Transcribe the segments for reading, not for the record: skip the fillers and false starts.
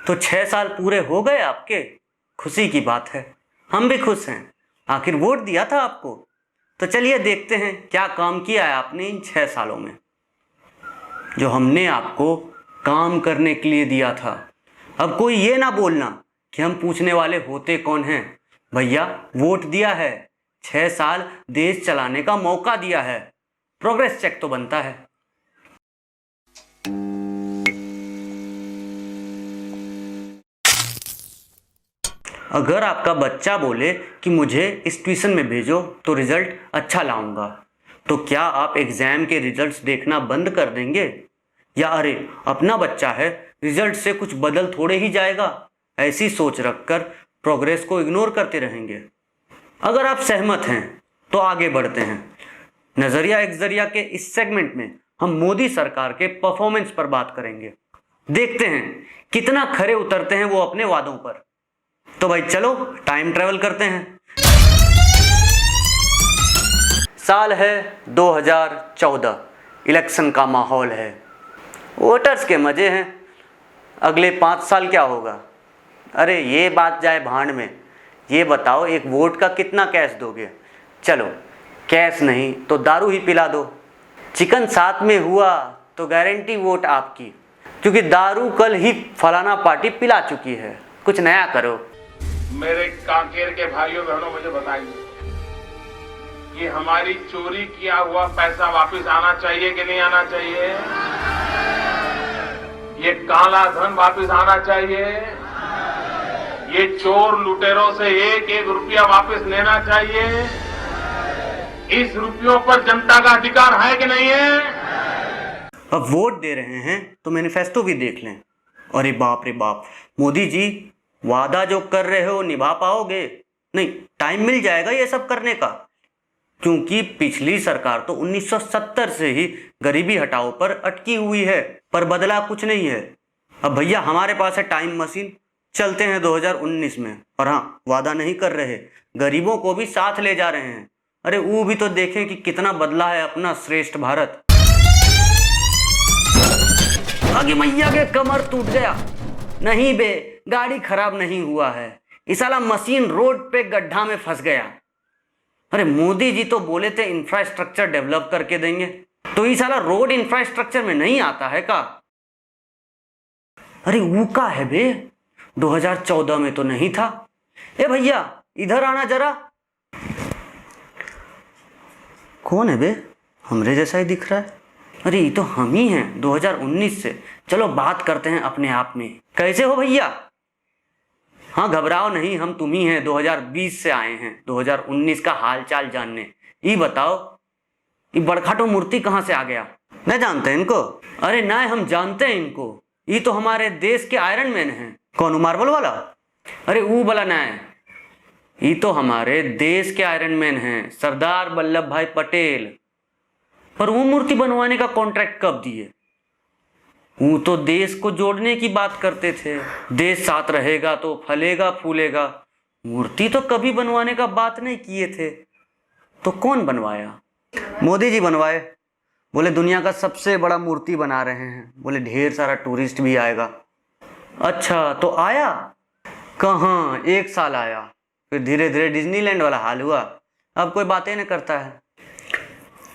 तो 6 साल पूरे हो गए आपके, खुशी की बात है, हम भी खुश हैं। आखिर वोट दिया था आपको, तो चलिए देखते हैं क्या काम किया है आपने इन 6 सालों में, जो हमने आपको काम करने के लिए दिया था। अब कोई ये ना बोलना कि हम पूछने वाले होते कौन हैं। भैया वोट दिया है, 6 साल देश चलाने का मौका दिया है, प्रोग्रेस चेक तो बनता है। अगर आपका बच्चा बोले कि मुझे इस ट्यूशन में भेजो तो रिजल्ट अच्छा लाऊंगा, तो क्या आप एग्जाम के रिजल्ट्स देखना बंद कर देंगे? या अरे अपना बच्चा है, रिजल्ट से कुछ बदल थोड़े ही जाएगा, ऐसी सोच रखकर प्रोग्रेस को इग्नोर करते रहेंगे? अगर आप सहमत हैं तो आगे बढ़ते हैं। नजरिया एक जरिया के इस सेगमेंट में हम मोदी सरकार के परफॉर्मेंस पर बात करेंगे। देखते हैं कितना खरे उतरते हैं वो अपने वादों पर। तो भाई चलो टाइम ट्रेवल करते हैं। साल है 2014, इलेक्शन का माहौल है, वोटर्स के मजे हैं। अगले 5 साल क्या होगा? अरे ये बात जाए भाड़ में, ये बताओ एक वोट का कितना कैश दोगे? चलो कैश नहीं तो दारू ही पिला दो। चिकन साथ में हुआ तो गारंटी वोट आपकी, क्योंकि दारू कल ही फलाना पार्टी पिला चुकी है। कुछ नया करो। मेरे कांकेर के भाइयों बहनों, मुझे बताइए कि हमारी चोरी किया हुआ पैसा वापस आना चाहिए कि नहीं आना चाहिए? ये काला धन वापस आना चाहिए? ये चोर लुटेरों से एक एक रुपया वापस लेना चाहिए? इस रुपयों पर जनता का अधिकार है कि नहीं है? अब वोट दे रहे हैं तो मैनिफेस्टो भी देख लें। अरे बाप रे बाप, मोदी जी वादा जो कर रहे हो निभा पाओगे? नहीं, टाइम मिल जाएगा ये सब करने का, क्योंकि पिछली सरकार तो 1970 से ही गरीबी हटाओ पर अटकी हुई है, पर बदला कुछ नहीं है। अब भैया हमारे पास है टाइम मशीन, चलते हैं 2019 में। और हाँ, वादा नहीं कर रहे, गरीबों को भी साथ ले जा रहे हैं। अरे वो भी तो देखें कि कितना बदला है अपना श्रेष्ठ भारत। आगे मैया के कमर टूट गया। नहीं बे, गाड़ी खराब नहीं हुआ है, इस साला मशीन रोड पे गड्ढा में फंस गया। अरे मोदी जी तो बोले थे इंफ्रास्ट्रक्चर डेवलप करके देंगे, तो ये साला रोड इंफ्रास्ट्रक्चर में नहीं आता है का? अरे वो का है बे, 2014 में तो नहीं था। ए भैया इधर आना जरा। कौन है बे? हमरे जैसा ही दिख रहा है। अरे ये तो हम ही हैं 2019 से। चलो बात करते हैं अपने आप में। कैसे हो भैया? हाँ घबराओ नहीं, हम तुम ही हैं, 2020 से आए हैं 2019 का हालचाल जानने। ये बताओ ये बड़खाटो मूर्ति कहाँ से आ गया? नहीं जानते इनको? अरे ना, हम जानते हैं इनको, ये तो हमारे देश के आयरन मैन हैं। कौन, मार्बल वाला? अरे वो वाला ना है, ये तो हमारे देश के आयरन मैन हैं, सरदार वल्लभ भाई पटेल। पर वो मूर्ति बनवाने का कॉन्ट्रैक्ट कब दिए? वो तो देश को जोड़ने की बात करते थे, देश साथ रहेगा तो फलेगा फूलेगा। मूर्ति तो कभी बनवाने का बात नहीं किए थे। तो कौन बनवाया? मोदी जी बनवाए। बोले दुनिया का सबसे बड़ा मूर्ति बना रहे हैं, बोले ढेर सारा टूरिस्ट भी आएगा। अच्छा तो आया? कहाँ, 1 साल आया, फिर धीरे धीरे डिज्नीलैंड वाला हाल हुआ। अब कोई बातें नहीं करता है।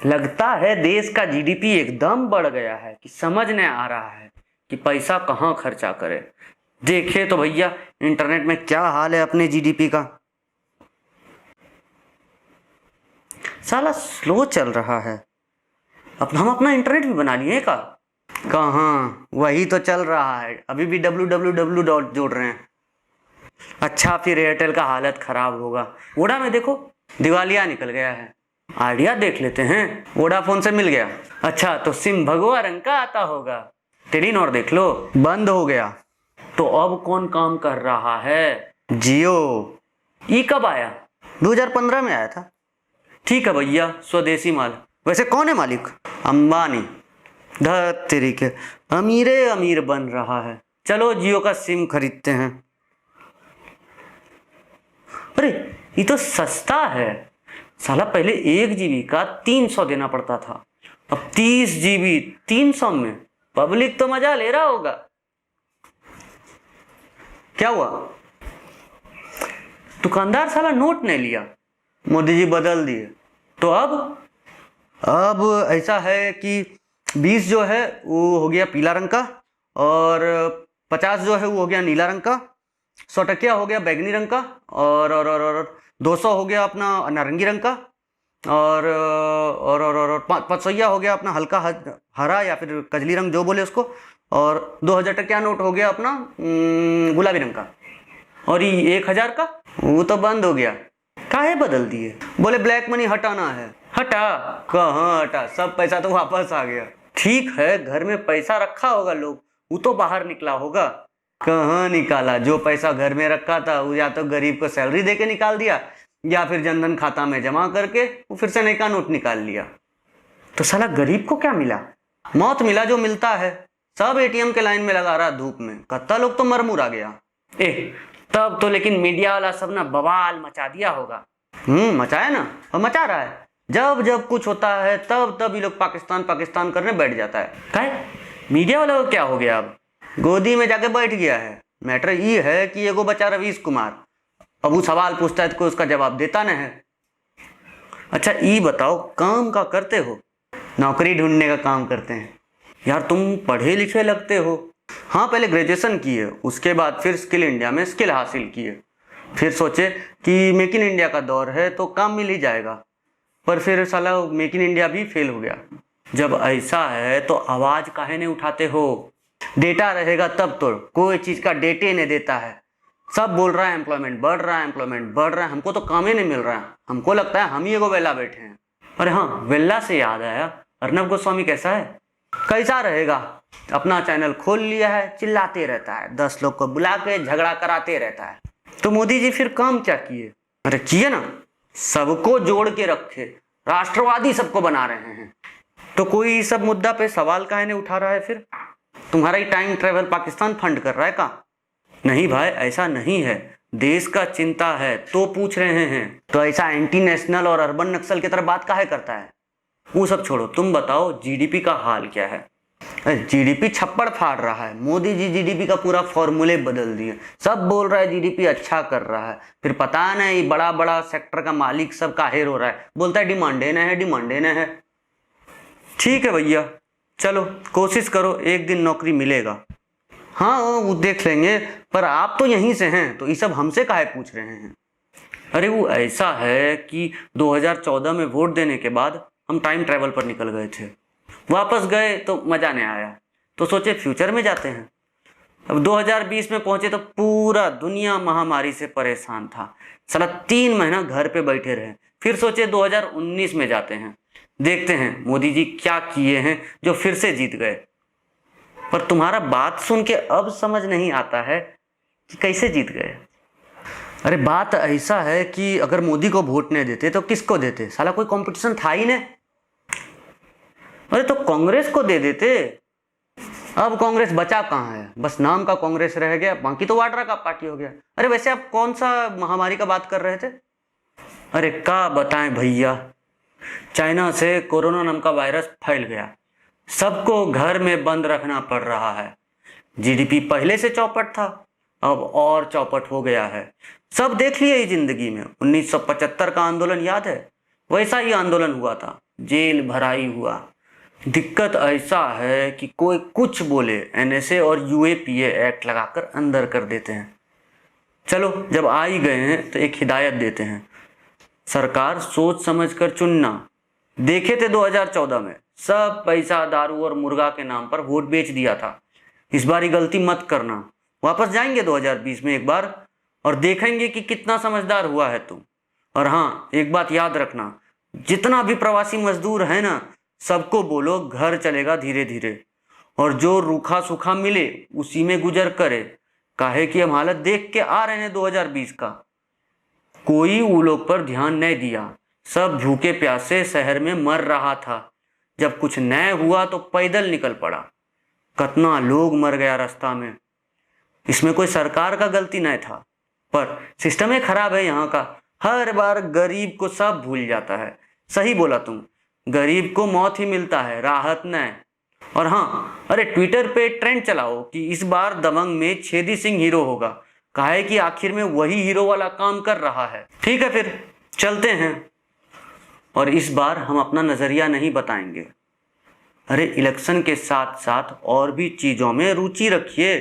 लगता है देश का जीडीपी एकदम बढ़ गया है कि समझ नहीं आ रहा है कि पैसा कहाँ खर्चा करे। देखे तो भैया इंटरनेट में क्या हाल है अपने जीडीपी का, साला स्लो चल रहा है। अब हम अपना इंटरनेट भी बना लिए का? कहाँ, वही तो चल रहा है, अभी भी www जोड़ रहे हैं। अच्छा फिर एयरटेल का हालत खराब होगा। वोडा में देखो दिवालिया निकल गया है। आइडिया देख लेते हैं, वोडाफोन से मिल गया। अच्छा तो सिम भगवा रंग का आता होगा। टेलीनॉर देख लो, बंद हो गया। तो अब कौन काम कर रहा है? जियो। ये कब आया? 2015 में आया था। ठीक है भैया, स्वदेशी माल। वैसे कौन है मालिक? अंबानी। धत्तेरी के, अमीरे अमीर बन रहा है। चलो जियो का सिम खरीदते हैं। अरे ये तो सस्ता है, साला पहले 1 GB का 300 देना पड़ता था, अब 30 GB 300 में। पब्लिक तो मजा ले रहा होगा। क्या हुआ? दुकानदार साला नोट नहीं लिया, मोदी जी बदल दिए। तो अब ऐसा है कि 20 जो है वो हो गया पीला रंग का, और 50 जो है वो हो गया नीला रंग का, 100 टकिया हो गया बैगनी रंग का, और 200 हो गया अपना नारंगी रंग का, और 500 हो गया अपना हल्का हरा या फिर कजली रंग जो बोले उसको, और 2000 टकिया नोट हो गया अपना गुलाबी रंग का, और ये 1000 का वो तो बंद हो गया। काहे बदल दिए? बोले ब्लैक मनी हटाना है। हटा? कहाँ हटा, सब पैसा तो वापस आ गया। ठीक है, घर में पैसा रखा होगा लोग, वो तो बाहर निकला होगा। कहाँ निकाला? जो पैसा घर में रखा था वो या तो गरीब को सैलरी देके निकाल दिया, या फिर जनधन खाता में जमा करके वो फिर से नया नोट निकाल लिया। तो साला गरीब को क्या मिला? मौत मिला जो मिलता है। सब एटीएम के लाइन में लगा रहा धूप में, कत्ता लोग तो मरमुर आ गया। तब तो लेकिन मीडिया वाला सब ना बवाल मचा दिया होगा। मचाया ना, और मचा रहा है। जब जब कुछ होता है तब तब ये लोग पाकिस्तान पाकिस्तान करने बैठ जाता है। काहे? मीडिया वाला को क्या हो गया? अब गोदी में जाके बैठ गया है। मैटर ये है कि एगो बच्चा रवीश कुमार, अब वो सवाल पूछता है तो कोई उसका जवाब देता नहीं है। अच्छा ये बताओ, काम का करते हो? नौकरी ढूंढने का काम करते हैं। यार तुम पढ़े लिखे लगते हो। हाँ, पहले ग्रेजुएशन किए, उसके बाद फिर स्किल इंडिया में स्किल हासिल किए, फिर सोचे कि मेक इन इंडिया का दौर है तो काम मिल ही जाएगा, पर फिर साला मेक इन इंडिया भी फेल हो गया। जब ऐसा है तो आवाज काहे नहीं उठाते हो? डेटा रहेगा तब तो। कोई चीज का डेटे नहीं देता है। सब बोल रहा है एम्प्लॉयमेंट बढ़ रहा है, एम्प्लॉयमेंट बढ़ रहा है, हमको तो काम ही नहीं मिल रहा है। हमको लगता है हम ही एगो वेला बैठे हैं। अरे हाँ, वेला से याद आया, अर्नब गोस्वामी कैसा है? कैसा रहेगा? अपना चैनल खोल लिया है, चिल्लाते रहता है, 10 लोग को बुला के झगड़ा कराते रहता है। तो मोदी जी फिर काम क्या किए? अरे किए ना, सबको जोड़ के रखे, राष्ट्रवादी सबको बना रहे हैं। तो कोई सब मुद्दा पे सवाल काहे नहीं उठा रहा है? फिर तुम्हारा ही टाइम ट्रेवल पाकिस्तान फंड कर रहा है का? नहीं भाई, ऐसा नहीं है। देश का चिंता है तो पूछ रहे हैं। तो ऐसा एंटी नेशनल और अर्बन नक्सल की तरह बात काहे करता है? वो सब छोड़ो, तुम बताओ जीडीपी का हाल क्या है? जीडीपी छप्पड़ फाड़ रहा है। मोदी जी जीडीपी का पूरा फॉर्मूले बदल दिए। सब बोल रहा है जीडीपी अच्छा कर रहा है, फिर पता नहीं बड़ा बड़ा सेक्टर का मालिक सब काहिर हो रहा है, बोलता है डिमांडे न है, डिमांडे न है। ठीक है भैया, चलो कोशिश करो, एक दिन नौकरी मिलेगा। हाँ वो देख लेंगे, पर आप तो यहीं से हैं तो ये सब हमसे काहे पूछ रहे हैं? अरे वो ऐसा है कि 2014 में वोट देने के बाद हम टाइम ट्रैवल पर निकल गए थे। वापस गए तो मज़ा नहीं आया, तो सोचे फ्यूचर में जाते हैं। अब 2020 में पहुंचे तो पूरा दुनिया महामारी से परेशान था। साला 3 महीना घर पे बैठे रहे। फिर सोचे 2019 में जाते हैं, देखते हैं मोदी जी क्या किए हैं जो फिर से जीत गए। पर तुम्हारा बात सुन के अब समझ नहीं आता है कि कैसे जीत गए। अरे बात ऐसा है कि अगर मोदी को वोट नहीं देते तो किसको देते? साला कोई कंपटीशन था ही नहीं। अरे तो कांग्रेस को दे देते। अब कांग्रेस बचा कहाँ है? बस नाम का कांग्रेस रह गया, बाकी तो वाड्रा का पार्टी हो गया। अरे वैसे आप कौन सा महामारी का बात कर रहे थे? अरे क्या बताएं भैया, चाइना से कोरोना नाम का वायरस फैल गया, सबको घर में बंद रखना पड़ रहा है। जीडीपी पहले से चौपट था, अब और चौपट हो गया है। सब देख लिए जिंदगी में। 1975 का आंदोलन याद है? वैसा ही आंदोलन हुआ था, जेल भराई हुआ। दिक्कत ऐसा है कि कोई कुछ बोले एनएसए और यूएपीए एक्ट लगाकर अंदर कर देते हैं। चलो जब आ ही गए हैं तो एक हिदायत देते हैं, सरकार सोच समझ कर चुनना। देखे थे 2014 में सब पैसा दारू और मुर्गा के नाम पर वोट बेच दिया था। इस बार ये गलती मत करना। वापस जाएंगे 2020 में एक बार और देखेंगे कि कितना समझदार हुआ है तुम। और हाँ, एक बात याद रखना, जितना भी प्रवासी मजदूर है ना, सबको बोलो घर चलेगा धीरे धीरे, और जो रूखा सूखा मिले उसी में गुजर करे। काहे कि हम हालत देख के आ रहे हैं 2020 का। कोई वो लोग पर ध्यान नहीं दिया, सब भूखे प्यासे शहर में मर रहा था। जब कुछ नया हुआ तो पैदल निकल पड़ा, कितना लोग मर गया रास्ता में। इसमें कोई सरकार का गलती नहीं था, पर सिस्टम ही खराब है यहाँ का। हर बार गरीब को सब भूल जाता है। सही बोला तुम, गरीब को मौत ही मिलता है, राहत नहीं। और हाँ, अरे ट्विटर पे ट्रेंड चलाओ कि इस बार दबंग में छेदी सिंह हीरो होगा। काहे कि आखिर में वही हीरो वाला काम कर रहा है। ठीक है फिर चलते हैं, और इस बार हम अपना नज़रिया नहीं बताएंगे। अरे इलेक्शन के साथ साथ और भी चीज़ों में रुचि रखिए,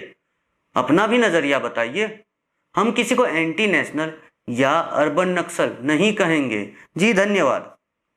अपना भी नज़रिया बताइए। हम किसी को एंटी नेशनल या अर्बन नक्सल नहीं कहेंगे। जी धन्यवाद।